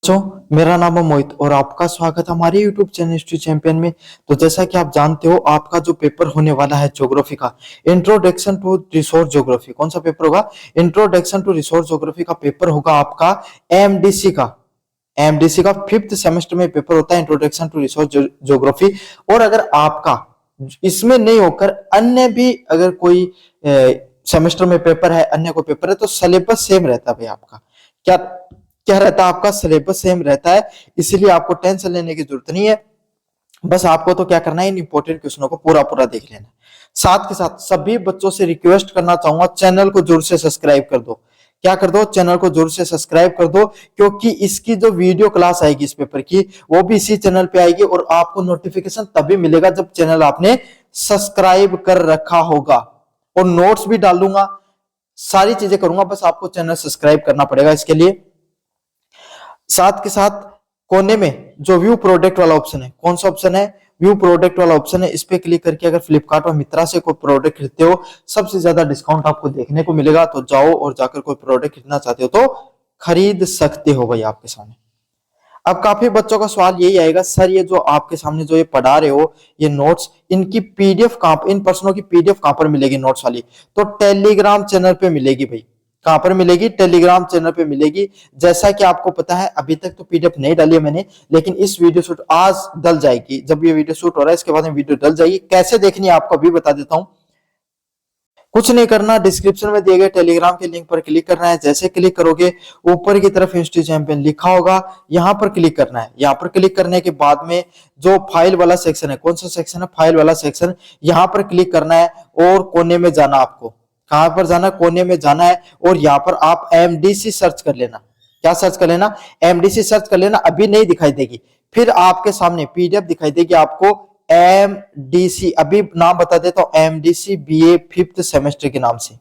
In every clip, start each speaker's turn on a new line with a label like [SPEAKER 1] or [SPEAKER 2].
[SPEAKER 1] मेरा नाम है मोहित और आपका स्वागत है हमारे YouTube चैनल हिस्ट्री चैंपियन में। तो जैसा कि आप जानते हो, आपका जो पेपर होने वाला है ज्योग्राफी का, इंट्रोडक्शन टू रिसोर्स ज्योग्राफी। कौन सा पेपर होगा? इंट्रोडक्शन टू रिसोर्स ज्योग्राफी का पेपर होगा आपका एमडीसी का 5th सेमेस्टर में पेपर होता है, इंट्रोडक्शन टू रिसोर्स ज्योग्राफी। और अगर आपका इसमें नहीं होकर अन्य भी अगर कोई सेमेस्टर में पेपर है, अन्य कोई पेपर है, तो सिलेबस सेम रहता है भाई। आपका क्या क्या रहता है? आपका सिलेबस सेम रहता है, इसीलिए आपको टेंशन लेने की जरूरत नहीं है। बस आपको तो क्या करना है, इन इंपॉर्टेंट क्वेश्चनों को पूरा पूरा देख लेना। साथ के साथ सभी बच्चों से रिक्वेस्ट करना चाहूंगा, चैनल को जरूर से सब्सक्राइब कर दो। क्या कर दो? चैनल को जरूर से सब्सक्राइब कर दो, क्योंकि इसकी जो वीडियो क्लास आएगी इस पेपर की, वो भी इसी चैनल पे आएगी और आपको नोटिफिकेशन तभी मिलेगा जब चैनल आपने सब्सक्राइब कर रखा होगा। और नोट्स भी डाल दूंगा, सारी चीजें करूंगा, बस आपको चैनल सब्सक्राइब करना पड़ेगा इसके लिए। साथ के साथ कोने में जो व्यू प्रोडक्ट वाला ऑप्शन है, कौन सा ऑप्शन है? व्यू प्रोडक्ट वाला ऑप्शन है। इस पे क्लिक करके अगर फ्लिपकार्ट और मित्रा से कोई प्रोडक्ट खरीदते हो, सबसे ज्यादा डिस्काउंट आपको देखने को मिलेगा। तो जाओ और जाकर कोई प्रोडक्ट खरीदना चाहते हो तो खरीद सकते हो भाई आपके सामने। अब काफी बच्चों का सवाल यही आएगा, सर ये जो आपके सामने जो ये पढ़ा रहे हो, ये नोट्स, इनकी पीडीएफ कहां, इन प्रश्नों की पीडीएफ कहां पर मिलेगी नोट्स वाली? तो टेलीग्राम चैनल पे मिलेगी भाई। कहां पर मिलेगी? टेलीग्राम चैनल पे मिलेगी। जैसा कि आपको पता है, अभी तक तो पीडीएफ नहीं डाली है मैंने, लेकिन इस वीडियो शूट आज डल जाएगी। जब ये वीडियो शूट हो रहा है इसके बाद में वीडियो डल जाएगी। कैसे देखनी है आपको अभी बता देता हूं। कुछ नहीं करना, डिस्क्रिप्शन में दिए गए टेलीग्राम के लिंक पर क्लिक करना है। जैसे क्लिक करोगे, ऊपर की तरफ हिस्ट्री चैंपियन लिखा होगा, यहां पर क्लिक करना है। यहां पर क्लिक करने के बाद में जो फाइल वाला सेक्शन है, कौन सा सेक्शन है? फाइल वाला सेक्शन, यहां पर क्लिक करना है और कोने में जाना। आपको कहां पर जाना? कोने में जाना है और यहां पर आप एमडीसी सर्च कर लेना। क्या सर्च कर लेना? एमडीसी सर्च कर लेना। अभी नहीं दिखाई देगी, फिर आपके सामने पीडीएफ दिखाई देगी आपको, एमडीसी। अभी नाम बता देता हूं, एमडीसी बीए 5th सेमेस्टर के नाम से।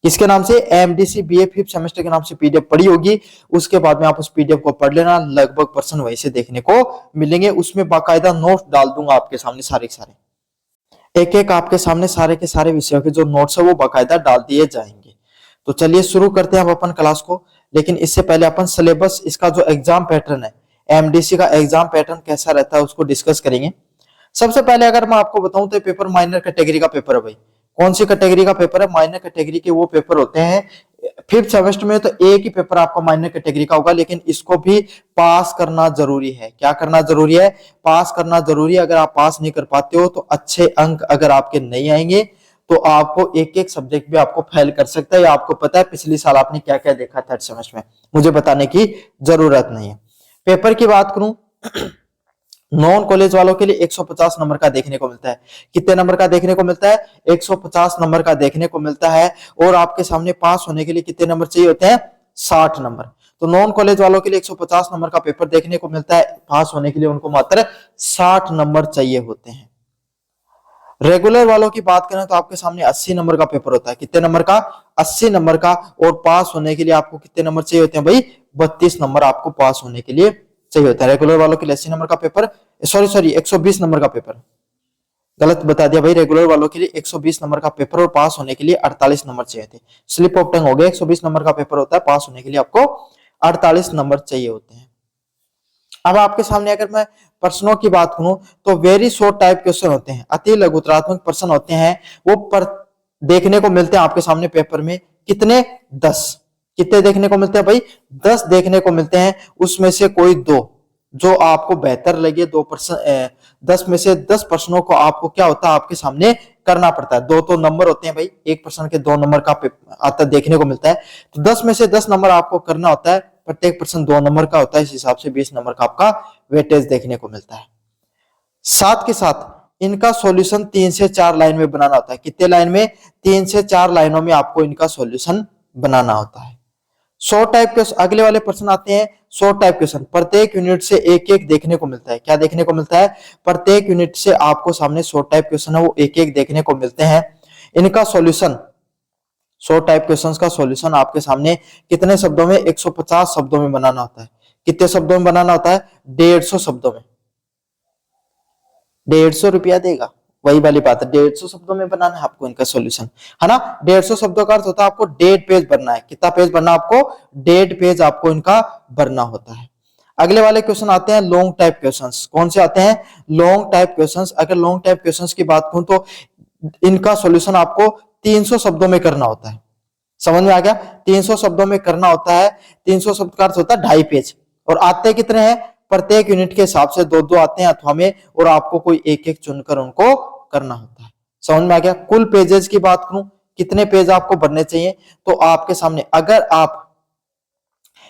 [SPEAKER 1] किसके नाम से? एमडीसी बीए 5th सेमेस्टर के नाम से पीडीएफ पड़ी होगी। उसके बाद में आप उस पीडीएफ को पढ़ लेना, लगभग पर्सन वहीं से देखने को मिलेंगे। उसमें बाकायदा नोट्स डाल दूंगा आपके सामने, सारे के सारे, एक एक आपके सामने सारे के सारे विषयों के जो नोट्स है वो बाकायदा डाल दिए जाएंगे। तो चलिए शुरू करते हैं अब अपन क्लास को। लेकिन इससे पहले अपन सिलेबस, इसका जो एग्जाम पैटर्न है, एमडीसी का एग्जाम पैटर्न कैसा रहता है उसको डिस्कस करेंगे। सबसे पहले अगर मैं आपको बताऊं तो पेपर माइनर कैटेगरी का पेपर है भाई। कौन सी कैटेगरी का पेपर है? माइनर कैटेगरी के वो पेपर होते हैं 5th सेमेस्टर में। तो एक ही पेपर आपका माइनर कैटेगरी का होगा, लेकिन इसको भी पास करना जरूरी है। क्या करना जरूरी है? पास करना जरूरी है। अगर आप पास नहीं कर पाते हो तो अच्छे अंक अगर आपके नहीं आएंगे तो आपको एक एक सब्जेक्ट भी आपको फेल कर सकता है। आपको पता है पिछले साल आपने क्या क्या देखा 3rd सेमेस्टर में, मुझे बताने की जरूरत नहीं है। पेपर की बात करूं, नॉन कॉलेज वालों के लिए 150 नंबर का देखने को मिलता है। कितने नंबर का देखने को मिलता है? 150 नंबर का देखने को मिलता है। और आपके सामने पास होने के लिए कितने नंबर चाहिए होते हैं? 60 नंबर। तो नॉन कॉलेज वालों के लिए 150 नंबर का पेपर देखने को मिलता है। पास होने के लिए उनको मात्र 60 नंबर चाहिए होते हैं। रेगुलर वालों की बात करें तो आपके सामने 80 नंबर का पेपर होता है। कितने नंबर का? 80 नंबर का। और पास होने के लिए आपको कितने नंबर चाहिए होते हैं भाई? 32 नंबर आपको पास होने के लिए चाहिए होता है। रेगुलर वालों के लिए 80 नंबर का पेपर, सॉरी 120 नंबर का पेपर, गलत बता दिया भाई। रेगुलर वालों के लिए 120 नंबर का पेपर और पास होने के लिए 48 नंबर चाहिए थे। स्लिप ऑफ टंग हो गया। 120 नंबर का पेपर होता है, पास होने के लिए आपको 48 नंबर चाहिए होते हैं। अब आपके सामने अगर मैं प्रश्नों की बात करूं तो वेरी शॉर्ट टाइप क्वेश्चन होते हैं, अति लघुतरात्मक प्रश्न होते हैं। वो देखने को मिलते हैं आपके सामने पेपर में। कितने? 10। कितने देखने को मिलते हैं भाई? 10 देखने को मिलते हैं। उसमें से कोई 2 जो आपको बेहतर लगे, 10 में से 10 प्रश्नों को आपको क्या होता है आपके सामने करना पड़ता है। 2 तो नंबर होते हैं भाई, एक प्रश्न के 2 नंबर का आता देखने को मिलता है। तो 10 में से 10 नंबर आपको करना होता है। प्रत्येक प्रश्न 2 नंबर का होता है, इस हिसाब से 20 नंबर का आपका वेटेज देखने को मिलता है। साथ के साथ इनका सॉल्यूशन 3 से 4 लाइन में बनाना होता है। कितने लाइन में? 3 से 4 लाइनों में आपको इनका सॉल्यूशन बनाना होता है। 100 टाइप के अगले वाले प्रश्न आते हैं। 100 टाइप क्वेश्चन, प्रत्येक यूनिट से एक एक देखने को मिलता है। क्या देखने को मिलता है? प्रत्येक यूनिट से आपको सामने 100 टाइप क्वेश्चन है वो एक एक देखने को मिलते हैं। इनका सॉल्यूशन, 100 टाइप क्वेश्चंस का सॉल्यूशन आपके सामने कितने शब्दों में? 150 शब्दों में बनाना होता है। कितने शब्दों में बनाना होता है? 150 शब्दों में। 150 रुपया देगा, वही वाली बात है। 150 शब्दों में बनाना है आपको इनका सॉल्यूशन, है ना। 150 शब्दों का अर्थ होता है आपको 1.5 पेज भरना है। कितना पेज भरना है आपको? 1.5 पेज आपको इनका भरना होता है। अगले वाले क्वेश्चन आते हैं लॉन्ग टाइप क्वेश्चंस। कौन से आते हैं? Long type questions. अगर लॉन्ग टाइप क्वेश्चंस की बात करूं तो इनका सॉल्यूशन आपको 300 शब्दों में करना होता है। समझ में आ गया? 300 शब्दों में करना होता है। 300 शब्द का अर्थ होता है 2.5 पेज। और आते कितने हैं? प्रत्येक यूनिट के हिसाब से 2-2 आते हैं अथवा में, और आपको कोई एक एक चुनकर उनको करना होता है। समझ में आ गया? कुल पेजेस की बात करूं, कितने पेज आपको भरने चाहिए, तो आपके सामने अगर आप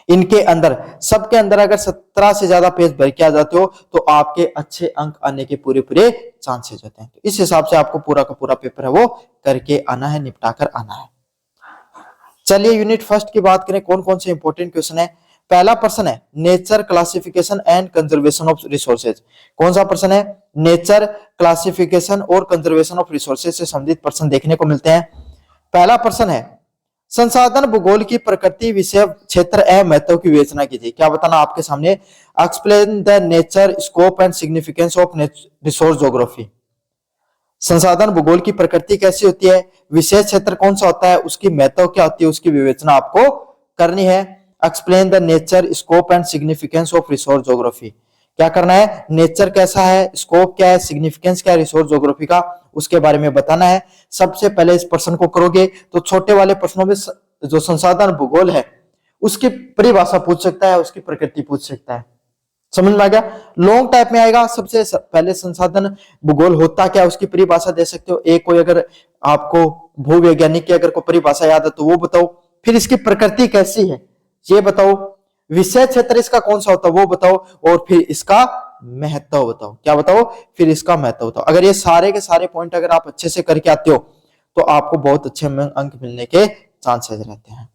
[SPEAKER 1] इनके अंदर सबके अंदर अगर 17 से ज्यादा पेज भर के आ जाते हो तो आपके अच्छे अंक आने के पूरे पूरे चांसेस होते हैं। तो इस हिसाब से आपको पूरा का पूरा पेपर है वो करके आना है, निपटा कर आना है। चलिए यूनिट फर्स्ट की बात करें, कौन कौन से इंपॉर्टेंट क्वेश्चन है। पहला प्रश्न है nature classification and conservation of resources. कौन सा प्रश्न है? नेचर क्लासिफिकेशन और कंजर्वेशन ऑफ रिसोर्सेज से संबंधित प्रश्न देखने को मिलते हैं। पहला प्रश्न है संसाधन भूगोल की प्रकृति, विषय, क्षेत्र एवं महत्व की विवेचना कीजिए। क्या बताना आपके सामने? Explain the nature, scope and significance of resource geography. संसाधन भूगोल की प्रकृति कैसी होती है, विशेष क्षेत्र कौन सा होता है, उसकी महत्व क्या होती है, उसकी विवेचना आपको करनी है। Explain the nature, scope and significance of resource geography. क्या करना है? नेचर कैसा है, स्कोप क्या है, सिग्निफिकेंस क्या है रिसोर्स ज्योग्राफी का, उसके बारे में बताना है। सबसे पहले इस प्रश्न को करोगे तो छोटे वाले प्रश्नों में जो संसाधन भूगोल है उसकी परिभाषा पूछ सकता है, उसकी प्रकृति पूछ सकता है। समझ में आ गया? लॉन्ग टाइप में आएगा, सबसे पहले संसाधन भूगोल होता क्या उसकी परिभाषा दे सकते हो। एक कोई अगर आपको भूवैज्ञानिक की अगर कोई परिभाषा याद है तो वो बताओ। फिर इसकी प्रकृति कैसी है ये बताओ। विषय क्षेत्र इसका कौन सा होता है वो बताओ, और फिर इसका महत्व बताओ। क्या बताओ? फिर इसका महत्व बताओ। अगर ये सारे के सारे पॉइंट अगर आप अच्छे से करके आते हो तो आपको बहुत अच्छे अंक मिलने के चांसेस रहते हैं।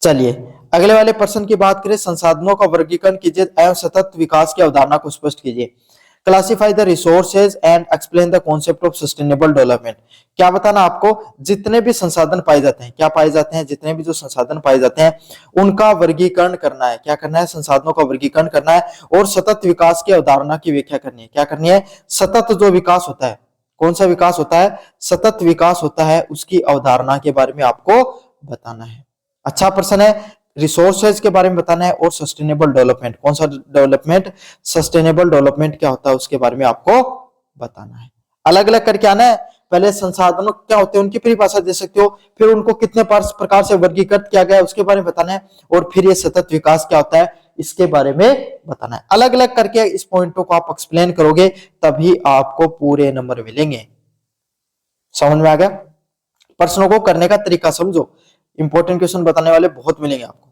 [SPEAKER 1] चलिए अगले वाले प्रश्न की बात करें, संसाधनों का वर्गीकरण कीजिए एवं सतत विकास की अवधारणा को स्पष्ट कीजिए। Classify the resources and explain the concept of sustainable development. क्या बताना आपको? जितने भी संसाधन पाए जाते हैं, क्या पाए जाते हैं, जितने भी जो संसाधन पाए जाते हैं उनका वर्गीकरण करना है। क्या करना है? संसाधनों का वर्गीकरण करना है और सतत विकास की अवधारणा की व्याख्या करनी है। क्या करनी है? सतत जो विकास होता है, कौन सा विकास होता है? सतत विकास होता है, उसकी अवधारणा के बारे में आपको बताना है। अच्छा प्रश्न है। रिसोर्सेज के बारे में बताना है और सस्टेनेबल डेवलपमेंट, कौन सा डेवलपमेंट, सस्टेनेबल डेवलपमेंट क्या होता है उसके बारे में आपको बताना है। अलग अलग करके आना है। पहले संसाधनों क्या होते हैं उनकी परिभाषा दे सकते हो, फिर उनको कितने प्रकार से वर्गीकृत किया गया है उसके बारे में बताना है, और फिर ये सतत विकास क्या होता है इसके बारे में बताना है। अलग अलग करके इस पॉइंटों को आप एक्सप्लेन करोगे तभी आपको पूरे नंबर मिलेंगे। समझ में आ गया? प्रश्नों को करने का तरीका समझो, इंपॉर्टेंट क्वेश्चन बताने वाले बहुत मिलेंगे आपको।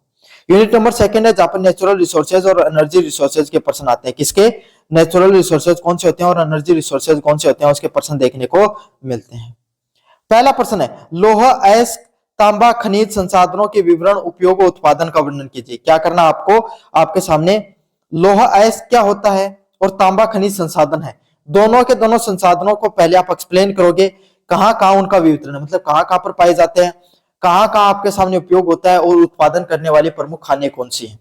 [SPEAKER 1] यूनिट नंबर सेकंड है जहां पर नेचुरल रिसोर्सेज और एनर्जी रिसोर्सेज के प्रश्न आते हैं। किसके? नेचुरल रिसोर्सेज कौन से होते हैं और एनर्जी रिसोर्सेज कौन से होते हैं उसके प्रश्न देखने को मिलते हैं। पहला प्रश्न है लोह, अयस्क, तांबा खनिज संसाधनों के विवरण, उपयोग और उत्पादन का वर्णन कीजिए। क्या करना आपको? आपके सामने लोह अयस्क क्या होता है और तांबा खनिज संसाधन है, दोनों के दोनों संसाधनों को पहले आप एक्सप्लेन करोगे, कहां कहां उनका वितरण है, मतलब कहां कहां पर पाए जाते हैं, कहां कहां आपके सामने उपयोग होता है, और उत्पादन करने वाली प्रमुख खाने कौन सी है।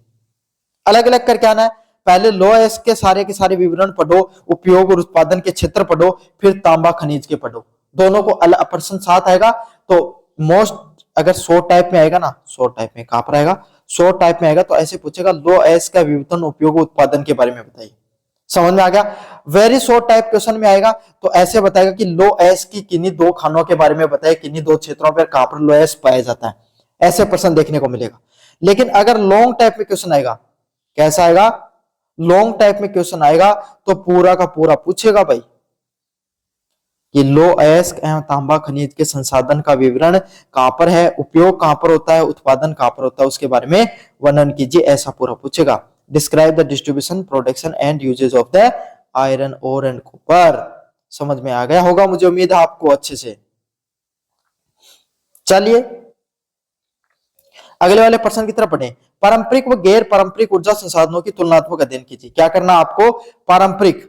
[SPEAKER 1] अलग अलग करके आना है। पहले लो एस के सारे विवरण पढ़ो, उपयोग और उत्पादन के क्षेत्र पढ़ो, फिर तांबा खनिज के पढ़ो। दोनों को अलग प्रश्न साथ आएगा तो मोस्ट अगर शॉर्ट टाइप में आएगा ना, शॉर्ट टाइप में कहां पर आएगा, शॉर्ट टाइप में आएगा तो ऐसे पूछेगा लो एस का विवरण, उपयोग, उत्पादन के बारे में बताइए। समझ में आ गया? वेरी शॉर्ट टाइप क्वेश्चन में आएगा तो ऐसे बताएगा कि लो एस की किन्हीं दो खानों के बारे में बताए, किन्हीं दो क्षेत्रों पर कहां पर लो एस पाया जाता है, ऐसे प्रश्न देखने को मिलेगा। लेकिन अगर लॉन्ग टाइप में क्वेश्चन आएगा, कैसा आएगा? लॉन्ग टाइप में क्वेश्चन आएगा तो पूरा का पूरा पूछेगा भाई कि लो अयस्क एवं तांबा खनिज के संसाधन का विवरण कहां पर है, उपयोग कहां पर होता है, उत्पादन कहां पर होता है, उसके बारे में वर्णन कीजिए, ऐसा पूरा पूछेगा। Describe the distribution, production and uses of the iron ore and copper. समझ में आ गया होगा, मुझे उम्मीद है आपको अच्छे से। चलिए अगले वाले प्रश्न की तरफ पढ़ें। पारंपरिक व गैर पारंपरिक ऊर्जा संसाधनों की तुलनात्मक अध्ययन कीजिए। क्या करना आपको? पारंपरिक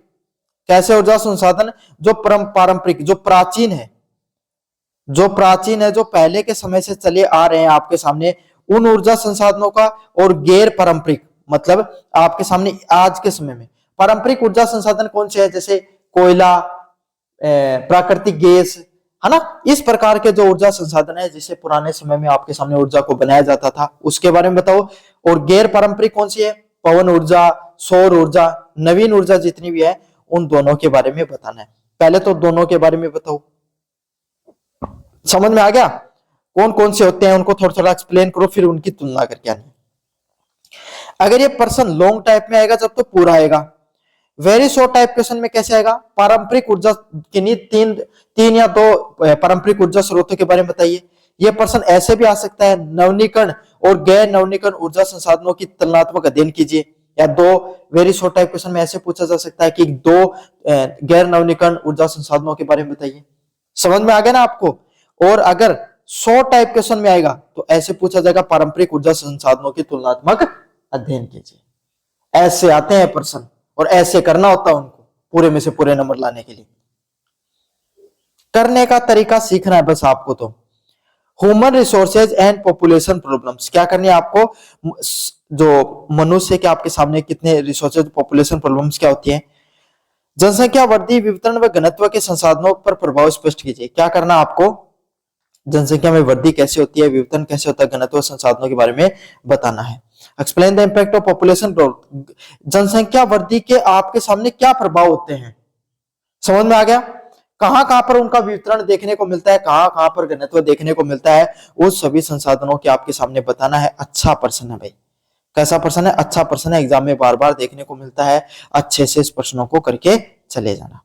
[SPEAKER 1] कैसे ऊर्जा संसाधन, जो पारंपरिक जो प्राचीन है, जो प्राचीन है, जो पहले के समय से चले आ रहे हैं आपके सामने, उन ऊर्जा संसाधनों का, और गैर पारंपरिक मतलब आपके सामने आज के समय में। पारंपरिक ऊर्जा संसाधन कौन से है? जैसे कोयला, प्राकृतिक गैस, है ना, इस प्रकार के जो ऊर्जा संसाधन है जिसे पुराने समय में आपके सामने ऊर्जा को बनाया जाता था उसके बारे में बताओ। और गैर पारंपरिक कौन सी है? पवन ऊर्जा, सौर ऊर्जा, नवीन ऊर्जा जितनी भी है उन दोनों के बारे में बताना है। पहले तो दोनों के बारे में बताओ, समझ में आ गया? कौन कौन से होते हैं उनको थोड़ा थोड़ा एक्सप्लेन करो, फिर उनकी तुलना करके आनी। अगर ये पर्सन लॉन्ग टाइप में आएगा जब तो पूरा आएगा। वेरी शॉर्ट टाइप क्वेश्चन में कैसे आएगा? पारंपरिक ऊर्जा किन्हीं तीन या दो पारंपरिक ऊर्जा स्रोतों के बारे में बताइए। यह पर्सन ऐसे भी आ सकता है, नवीनीकरण और गैर नवीनीकरण ऊर्जा संसाधनों की तुलनात्मक अध्ययन कीजिए। या दो वेरी शॉर्ट टाइप क्वेश्चन में ऐसे पूछा जा सकता है कि दो गैर नवीनीकरण ऊर्जा संसाधनों के बारे में बताइए। समझ में आ गया ना आपको? और अगर शॉर्ट टाइप क्वेश्चन में आएगा तो ऐसे पूछा जाएगा पारंपरिक ऊर्जा संसाधनों की तुलनात्मक अध्ययन कीजिए। ऐसे आते हैं पर्सन और ऐसे करना होता है उनको पूरे में से पूरे नंबर लाने के लिए। करने का तरीका सीखना है बस आपको। तो human resources and population problems क्या करनी है आपको? जो मनुष्य के आपके सामने कितने रिसोर्सेज, पॉपुलेशन प्रॉब्लम्स क्या होती है? जनसंख्या वृद्धि, वितरण व घनत्व के संसाधनों पर प्रभाव स्पष्ट कीजिए। क्या करना आपको? जनसंख्या में वृद्धि कैसे होती है, वितरण कैसे होता है, घनत्व संसाधनों के बारे में बताना है। Explain the impact of population growth. जनसंख्या वृद्धि के आपके सामने क्या प्रभाव होते हैं? समझ में आ गया? कहां कहां पर उनका वितरण देखने को मिलता है, कहां कहां पर घनत्व देखने को मिलता है, वो सभी संसाधनों के आपके सामने बताना है। अच्छा प्रश्न है भाई। कैसा प्रश्न है? अच्छा प्रश्न है, एग्जाम में बार बार देखने को मिलता है। अच्छे से इस प्रश्नों को करके चले जाना।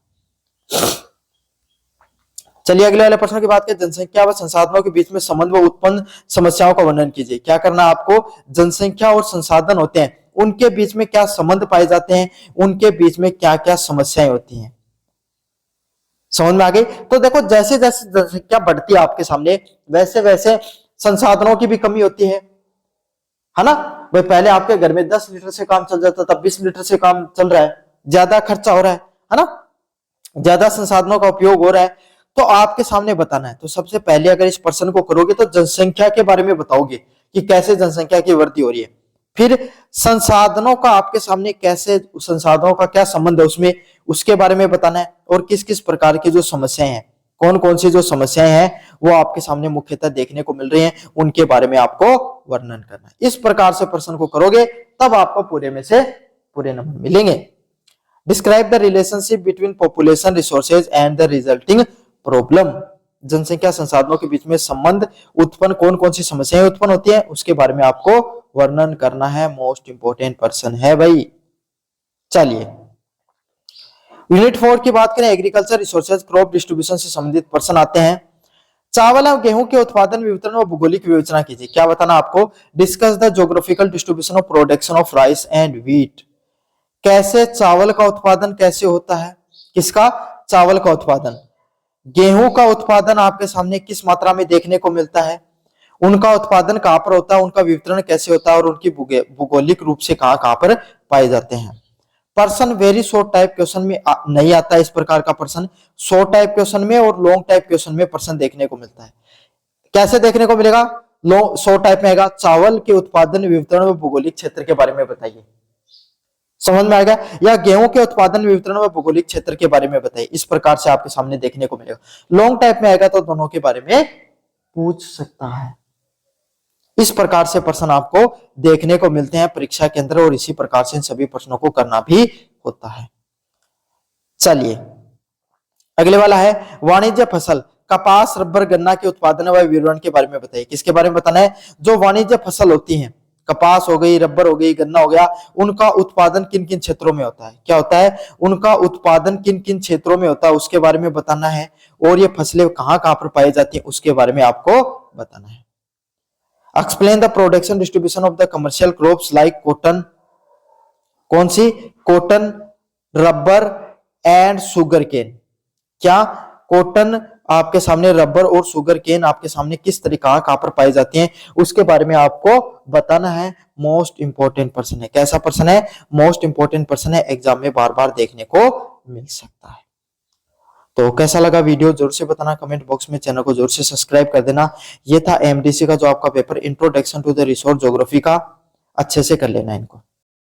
[SPEAKER 1] चलिए अगले वाले प्रश्न की बात करें। जनसंख्या व संसाधनों के बीच में संबंध व उत्पन्न समस्याओं का वर्णन कीजिए। क्या करना आपको? जनसंख्या और संसाधन होते हैं, उनके बीच में क्या संबंध पाए जाते हैं, उनके बीच में क्या क्या समस्याएं होती हैं। समझ में आ गई? तो देखो, जैसे जैसे जनसंख्या बढ़ती है आपके सामने, वैसे वैसे संसाधनों की भी कमी होती है ना भाई? पहले आपके घर में 10 लीटर से काम चल जाता था, 20 लीटर से काम चल रहा है, ज्यादा खर्चा हो रहा है ना, ज्यादा संसाधनों का उपयोग हो रहा है। तो आपके सामने बताना है। तो सबसे पहले अगर इस प्रश्न को करोगे तो जनसंख्या के बारे में बताओगे कि कैसे जनसंख्या की वृद्धि हो रही है। फिर संसाधनों का आपके सामने कैसे, संसाधनों का क्या संबंध है उसमें, उसके बारे में बताना है। और किस किस प्रकार की जो समस्याएं हैं, कौन कौन सी जो समस्याएं हैं वो आपके सामने मुख्यतः देखने को मिल रही हैं, उनके बारे में आपको वर्णन करना है। इस प्रकार से प्रश्न को करोगे तब आपको पूरे में से पूरे नंबर मिलेंगे। Describe the relationship between population resources and the resulting problem. जनसंख्या संसाधनों के बीच में संबंध उत्पन्न, कौन कौन सी समस्याएं उत्पन्न होती है, उसके बारे में आपको वर्णन करना है। मोस्ट इंपोर्टेंट पर्सन है भाई। चलिए यूनिट 4 की बात करें। एग्रीकल्चर रिसोर्सेज क्रॉप डिस्ट्रीब्यूशन से संबंधित प्रश्न आते हैं। चावल और गेहूं के उत्पादन, वितरण और भौगोलिक विवेचना कीजिए। क्या बताना आपको? Discuss the geographical distribution of production of rice and wheat. कैसे चावल का उत्पादन कैसे होता है? किसका? चावल का उत्पादन। गेहूं का उत्पादन आपके सामने किस मात्रा में देखने को मिलता है, उनका उत्पादन कहां पर होता है, उनका वितरण कैसे होता है, और उनकी भौगोलिक रूप से कहां कहां पर पाए जाते हैं। Person very short type question में नहीं आता इस प्रकार का प्रश्न। शॉर्ट टाइप क्वेश्चन में और लॉन्ग टाइप क्वेश्चन में प्रश्न देखने को मिलता है। कैसे देखने को मिलेगा? लॉन्ग शॉर्ट टाइप में आएगा, चावल के उत्पादन, वितरण व भौगोलिक क्षेत्र के बारे में बताइए। समझ में आएगा? या गेहूं के उत्पादन, वितरण व भौगोलिक क्षेत्र के बारे में बताइए। इस प्रकार से आपके सामने देखने को मिलेगा। लॉन्ग टाइप में आएगा तो दोनों के बारे में पूछ सकता है। इस प्रकार से प्रश्न आपको देखने को मिलते हैं परीक्षा के अंदर, और इसी प्रकार से इन सभी प्रश्नों को करना भी होता है। चलिए अगले वाला है वाणिज्य फसल। कपास, रबर, गन्ना के उत्पादन व विवरण के बारे में बताइए। किसके बारे में बताना है? जो वाणिज्य फसल होती हैं, कपास हो गई, रबर हो गई, गन्ना हो गया, उनका उत्पादन किन किन क्षेत्रों में होता है। क्या होता है? उनका उत्पादन किन किन क्षेत्रों में होता है उसके बारे में बताना है। और ये फसलें कहां कहां पर पाई जाती हैं उसके बारे में आपको बताना है। Explain the production distribution of the commercial crops like cotton. कौन सी? Cotton, rubber and sugarcane. क्या? कॉटन आपके सामने, रबर और शुगर केन आपके सामने किस तरीका कहां पर पाई जाती हैं उसके बारे में आपको बताना है। मोस्ट इंपोर्टेंट पर्सन है। कैसा पर्सन है? मोस्ट इंपोर्टेंट पर्सन है, एग्जाम में बार बार देखने को मिल सकता है। तो कैसा लगा वीडियो जरूर से बताना कमेंट बॉक्स में। चैनल को जरूर से सब्सक्राइब कर देना। ये था एमडीसी का जो आपका paper introduction to the resource geography का। अच्छे से कर लेना इनको।